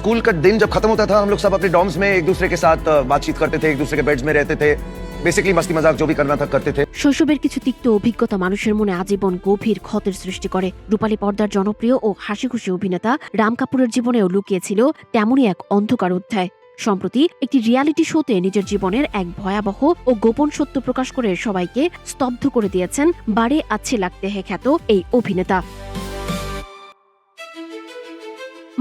School का दिन जब खत्म होता था हम लोग सब अपने डॉर्म्स में एक दूसरे के साथ बातचीत करते थे, एक दूसरे के बेड्स में रहते थे, বেসিক্যালি मस्ती मजाक जो भी करना था करते थे। শৈশবের কিছু তিক্ত অভিজ্ঞতা মানুষের মনে আজীবন গভীর ক্ষতের সৃষ্টি করে। রূপালী পর্দার জনপ্রিয় ও হাসিখুশি অভিনেতা রাম কাপুরের জীবনেও লুকিয়েছিল তেমনই এক অন্ধকার অধ্যায়। সম্প্রতি একটি রিয়ালিটি শোতে নিজের জীবনের এক ভয়াবহ ও গোপন সত্য প্রকাশ করে সবাইকে স্তব্ধ করে দিয়েছেন বাড়ে আচ্ছে লাগতে হে খ্যাত এই অভিনেতা।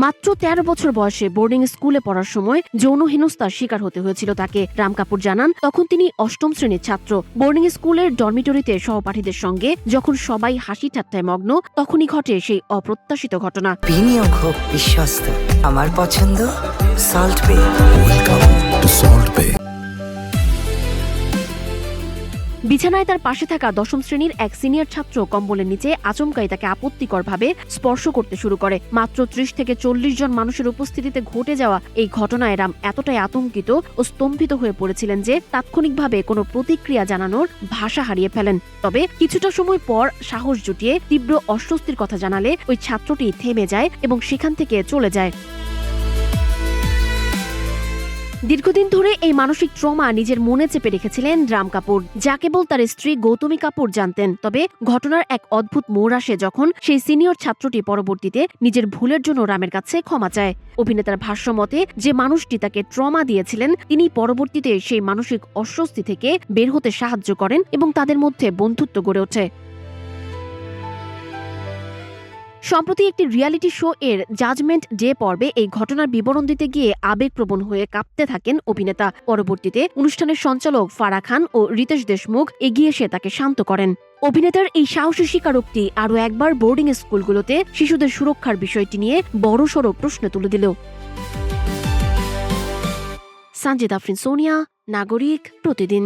মাত্র ১৩ বছর বয়সে বোর্ডিং স্কুলে পড়ার সময় যৌন হেনস্থার শিকার হতে হয়েছিল তাকে। রাম কাপুর জানান, তখন তিনি অষ্টম শ্রেণীর ছাত্র। বোর্ডিং স্কুলের ডরমিটরিতে সহপাঠীদের সঙ্গে যখন সবাই হাসি ঠাট্টায় মগ্ন, তখনই ঘটে সেই অপ্রত্যাশিত ঘটনা। বিনিয়োগ হোক বিশ্বস্ত, আমার পছন্দ সল্ট বে। বিছানায় তার পাশে থাকা দশম শ্রেণীর এক সিনিয়র ছাত্র কম্বলের নিচে আচমকাই তাকে আপত্তিকরভাবে স্পর্শ করতে শুরু করে। মাত্র ৩০ থেকে ৪০ জন মানুষের উপস্থিতিতে ঘটে যাওয়া এই ঘটনায় রাম এতটাই আতঙ্কিত ও স্তম্ভিত হয়ে পড়েছিলেন যে তাৎক্ষণিকভাবে কোনো প্রতিক্রিয়া জানানোর ভাষা হারিয়ে ফেলেন। তবে কিছুটা সময় পর সাহস জুটিয়ে তীব্র অস্বস্তির কথা জানালে ওই ছাত্রটি থেমে যায় এবং সেখান থেকে চলে যায়। দীর্ঘদিন ধরে এই মানসিক ট্রমা নিজের মনে চেপে রেখেছিলেন রাম কাপুর, যা কেবল তার স্ত্রী গৌতমী কাপুর জানতেন। তবে ঘটনার এক অদ্ভুত মোড় আসে যখন সেই সিনিয়র ছাত্রটি পরবর্তীতে নিজের ভুলের জন্য রামের কাছে ক্ষমা চায়। অভিনেতার ভাষ্যমতে, যে মানুষটি তাকে ট্রমা দিয়েছিলেন তিনি পরবর্তীতে সেই মানসিক অস্বস্তি থেকে বের হতে সাহায্য করেন এবং তাদের মধ্যে বন্ধুত্ব গড়ে ওঠে। সম্প্রতি একটি রিয়ালিটি শো এর জাজমেন্ট ডে পর্বে এই ঘটনার বিবরণ দিতে গিয়ে আবেগপ্রবণ হয়ে কাঁপতে থাকেন অভিনেতা। পরবর্তীতে অনুষ্ঠানের সঞ্চালক ফারাহ খান ও রিতেশ দেশমুখ এগিয়ে এসে তাকে শান্ত করেন। অভিনেতার এই সাহসী স্বীকারোক্তি আরও একবার বোর্ডিং স্কুলগুলোতে শিশুদের সুরক্ষার বিষয়টি নিয়ে বড়সড় প্রশ্ন তুলে দিল। সঞ্জিদ আফরিন, সোনিয়া, নাগরিক, প্রতিদিন।